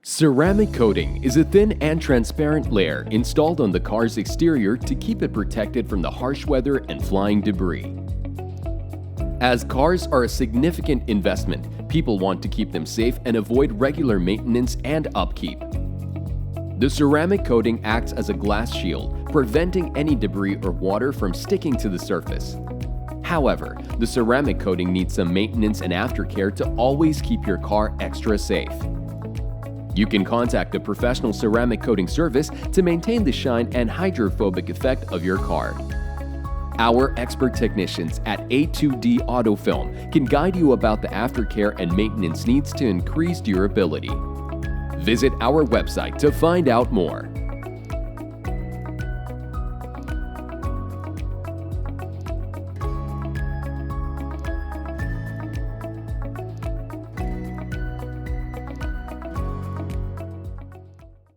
Ceramic coating is a thin and transparent layer installed on the car's exterior to keep it protected from the harsh weather and flying debris. As cars are a significant investment, people want to keep them safe and avoid regular maintenance and upkeep. The ceramic coating acts as a glass shield, preventing any debris or water from sticking to the surface. However, the ceramic coating needs some maintenance and aftercare to always keep your car extra safe. You can contact a professional ceramic coating service to maintain the shine and hydrophobic effect of your car. Our expert technicians at A2D Autofilm can guide you about the aftercare and maintenance needs to increase durability. Visit our website to find out more.